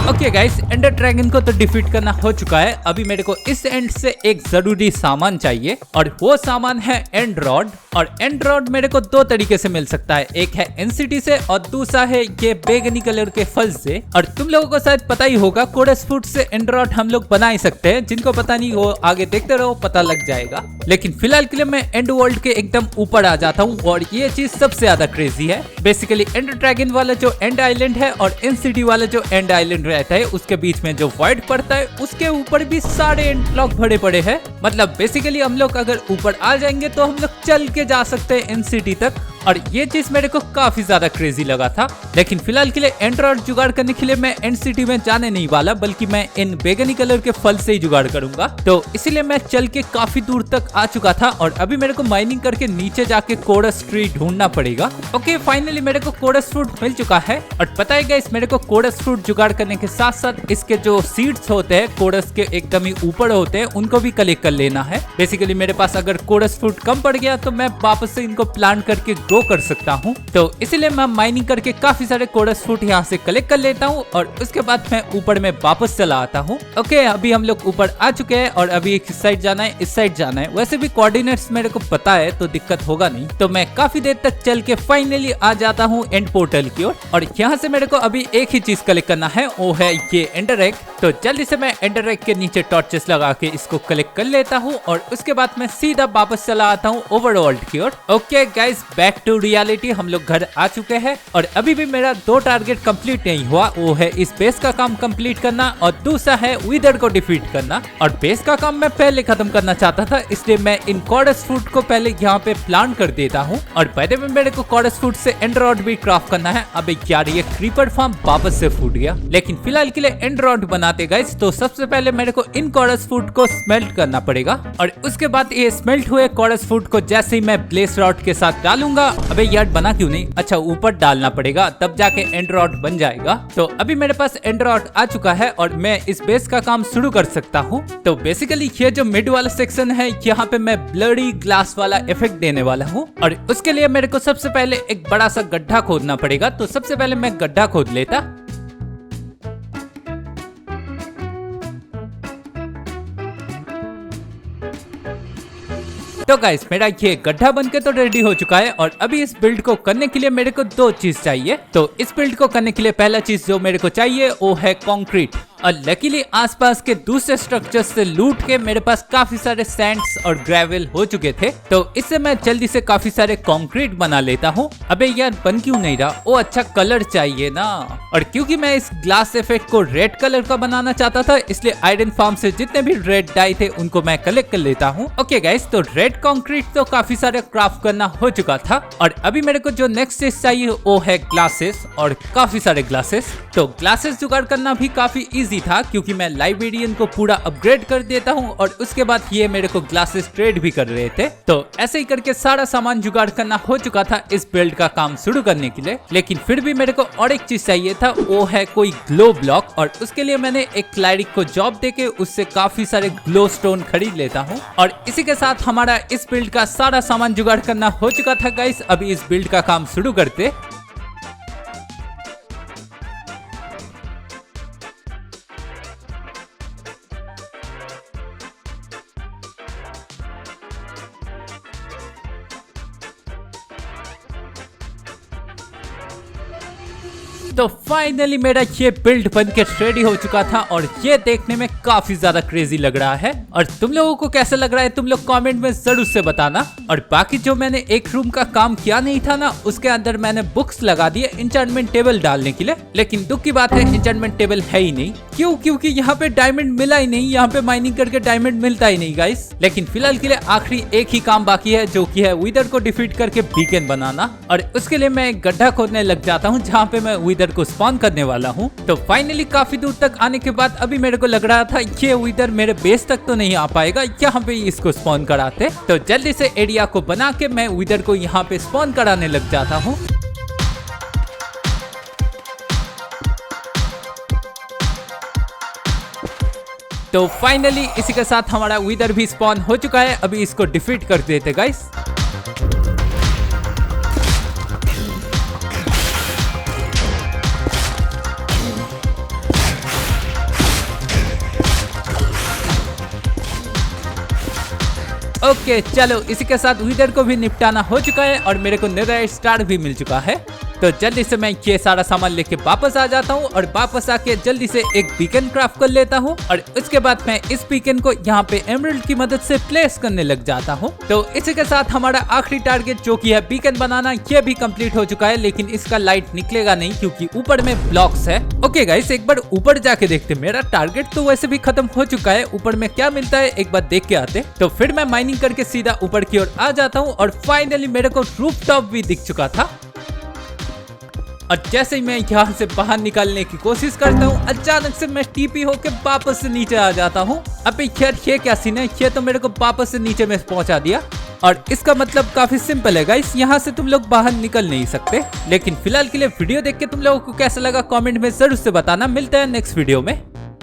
ओके गाइस, एंडर ड्रैगन को तो डिफीट करना हो चुका है। अभी मेरे को इस एंड से एक जरूरी सामान चाहिए और वो सामान है एंड रॉड। और एंड रॉड मेरे को दो तरीके से मिल सकता है, एक है एनसीटी से और दूसरा है ये बैगनी कलर के फल से। और तुम लोगों को शायद पता ही होगा, कोरस फूड से एंड रॉड हम लोग बना ही सकते हैं। जिनको पता नहीं वो आगे देखते रहो, पता लग जाएगा। लेकिन फिलहाल के लिए मैं एंड वर्ल्ड के एकदम ऊपर आ जाता हूँ और ये चीज सबसे ज्यादा क्रेजी है। बेसिकली एंड ड्रैगन वाला जो एंड आइलैंड है और एनसीटी वाला जो एंड आइलैंड रहता है, उसके बीच में जो वॉइड पड़ता है उसके ऊपर भी सारे एंड ब्लॉक भरे पड़े हैं। मतलब बेसिकली हम लोग अगर ऊपर आ जाएंगे तो हम लोग चल के जा सकते हैं एनसीटी तक। और ये चीज मेरे को काफी ज्यादा क्रेजी लगा था। लेकिन फिलहाल के लिए एंड रॉड जुगाड़ करने के लिए मैं एनसीटी में जाने नहीं वाला, बल्कि मैं इन बैगनी कलर के फल से ही जुगाड़ करूंगा। तो इसीलिए मैं चल के काफी दूर तक आ चुका था और अभी मेरे को माइनिंग करके नीचे जाके कोरस ट्री ढूंढना पड़ेगा। ओके, फाइनली मेरे को कोरस फ्रूट मिल चुका है। और पता है गाइस, मेरे को कोरस फ्रूट जुगाड़ करने के साथ साथ इसके जो सीड्स होते हैं कोरस के एकदम ही ऊपर होते हैं, उनको भी कलेक्ट कर लेना है। बेसिकली मेरे पास अगर कोरस फ्रूट कम पड़ गया तो मैं वापस से इनको प्लांट करके ग्रो कर सकता हूँ। तो इसीलिए मैं माइनिंग करके काफी सारे कोरस फ्रूट यहाँ से कलेक्ट कर लेता हूँ और उसके बाद मैं ऊपर में वापस चला आता हूँ। ओके, अभी हम लोग ऊपर आ चुके हैं और अभी इस साइड जाना है, इस साइड जाना है। वैसे भी कोऑर्डिनेट्स मेरे को पता है तो दिक्कत होगा नहीं। तो मैं काफी देर तक चल के फाइनली आ जाता हूँ एंड पोर्टल की ओर। और यहाँ से मेरे को अभी एक ही चीज कलेक्ट करना है, वो है ये एंडर एग। तो जल्दी से मैं एंडर एग के नीचे टॉर्चेस लगा के इसको कलेक्ट कर लेता हूँ और उसके बाद मैं सीधा वापस चला आता हूँ ओवरवर्ल्ड की ओर। Okay guys, back to reality, हम लोग घर आ चुके हैं और अभी भी मेरा दो टारगेट कंप्लीट नहीं हुआ। वो है इस बेस का काम कंप्लीट करना और दूसरा है विदर को डिफीट करना। और बेस का काम मैं पहले खत्म करना चाहता था, इसलिए मैं इन कोरस फ्रूट को पहले यहाँ पे प्लांट कर देता हूँ। और पहले में मेरे को कोरस फ्रूट से एंड रॉड भी क्राफ्ट करना है। अबे यार, ये क्रीपर फार्म वापस से फूट गया। लेकिन फिलहाल के लिए एंड रॉड बनाते गाइस, तो सबसे पहले मेरे को इन कोरस फ्रूट को स्मेल्ट करना पड़ेगा। और उसके बाद ये स्मेल्ट हुए कोरस फ्रूट को जैसे ही मैं ब्लेस रॉड के साथ डालूंगा, अबे यार बना क्यों नहीं, अच्छा ऊपर डालना पड़ेगा तब जाके एंड रॉड बन जाएगा। तो अभी मेरे पास एंड रॉड आ चुका है और मैं इस बेस का काम शुरू कर सकता हूँ। तो बेसिकली ये जो मिड वाला सेक्शन है, यहाँ पे मैं ब्लडी ग्लास वाला इफेक्ट देने वाला हूँ। और उसके लिए मेरे को सबसे पहले एक बड़ा सा गड्ढा खोदना पड़ेगा। तो सबसे पहले मैं गड्ढा खोद लेता। तो गाइस, मेरा ये गड्ढा बनके तो रेडी हो चुका है और अभी इस बिल्ड को करने के लिए मेरे को दो चीज चाहिए। तो इस बिल्ड को करने के लिए पहला चीज जो मेरे को चाहिए वो है कंक्रीट। और लकीली आसपास के दूसरे स्ट्रक्चर से लूट के मेरे पास काफी सारे सैंड्स और ग्रेवल हो चुके थे। तो इससे मैं जल्दी से काफी सारे कंक्रीट बना लेता हूँ। अबे यार, बन क्यों नहीं रहा? वो अच्छा कलर चाहिए ना। और क्योंकि मैं इस ग्लास इफेक्ट को रेड कलर का बनाना चाहता था, इसलिए आयरन फार्म से जितने भी रेड डाई थे उनको मैं कलेक्ट कर लेता हूँ। ओके गाइस, तो रेड कंक्रीट तो काफी सारे क्राफ्ट करना हो चुका था और अभी मेरे को जो नेक्स्ट चीज चाहिए वो है ग्लासेस और काफी सारे ग्लासेस। तो ग्लासेस जुगाड़ करना भी काफी इजी था, क्योंकि मैं लाइब्रेरियन को पूरा अपग्रेड कर देता हूँ और उसके बाद ये मेरे को ग्लासेस ट्रेड भी कर रहे थे। तो ऐसे ही करके सारा सामान जुगाड़ करना हो चुका था इस बिल्ड का काम शुरू करने के लिए। लेकिन फिर भी मेरे को और एक चीज चाहिए था, वो है कोई ग्लो ब्लॉक। और उसके लिए मैंने एक क्लैरिक को जॉब देके उससे काफी सारे ग्लो स्टोन खरीद लेता हूँ। और इसी के साथ हमारा इस बिल्ड का सारा सामान जुगाड़ करना हो चुका था गाइस। अभी इस बिल्ड का काम शुरू करते। तो फाइनली मेरा ये बिल्ड बनके रेडी हो चुका था और ये देखने में काफी ज्यादा क्रेजी लग रहा है। और तुम लोगों को कैसा लग रहा है तुम लोग कमेंट में जरूर से बताना। और बाकी जो मैंने एक रूम का काम किया नहीं था ना, उसके अंदर मैंने बुक्स लगा दिए एन्चेंटमेंट टेबल डालने के लिए। लेकिन दुख की बात है, एन्चेंटमेंट टेबल है ही नहीं। क्यों? क्योंकि यहाँ पे डायमंड मिला ही नहीं। यहाँ पे माइनिंग करके डायमंड मिलता ही नहीं गाइस। लेकिन फिलहाल के लिए आखिरी एक ही काम बाकी है, जो कि है विदर को डिफीट करके बीकन बनाना। और उसके लिए मैं एक गड्ढा खोदने लग जाता हूँ जहाँ पे मैं विदर को स्पॉन करने वाला हूँ। तो फाइनली काफी दूर तक आने के बाद अभी मेरे को लग रहा था ये विदर मेरे बेस तक तो नहीं आ पाएगा, यहाँ पे इसको स्पॉन कराते। तो जल्दी से एरिया को बना के मैं विदर को यहाँ पे स्पॉन कराने लग जाता हूँ। तो फाइनली इसी के साथ हमारा विदर भी स्पॉन हो चुका है। अभी इसको डिफीट कर देते गाइस। ओके चलो, इसी के साथ विदर को भी निपटाना हो चुका है और मेरे को नेदर स्टार भी मिल चुका है। तो जल्दी से मैं ये सारा सामान लेके वापस आ जाता हूँ और वापस आके जल्दी से एक बीकन क्राफ्ट कर लेता हूँ और उसके बाद मैं इस बीकन को यहाँ पे एमराल्ड की मदद से प्लेस करने लग जाता हूँ। तो इसी के साथ हमारा आखिरी टारगेट जो कि है बीकन बनाना, ये भी कंप्लीट हो चुका है, लेकिन इसका लाइट निकलेगा नहीं क्योंकि ऊपर में ब्लॉक्स है। ओके गाइस, एक बार ऊपर जाके देखते। मेरा टारगेट तो वैसे भी खत्म हो चुका है, ऊपर में क्या मिलता है एक बार देख के आते। तो फिर मैं माइनिंग करके सीधा ऊपर की ओर आ जाता हूँ और फाइनली मेरे को रूफ टॉप भी दिख चुका था। और जैसे ही मैं यहाँ से बाहर निकलने की कोशिश करता हूँ, अचानक से मैं टीपी होके वापस से नीचे आ जाता हूँ। अबे यार, ये क्या सीन है, ये तो मेरे को वापस से नीचे में पहुंचा दिया। और इसका मतलब काफी सिंपल है गाइस, यहाँ से तुम लोग बाहर निकल नहीं सकते। लेकिन फिलहाल के लिए वीडियो देख के तुम लोगों को कैसा लगा कमेंट में जरूर से बताना। मिलते हैं नेक्स्ट वीडियो में।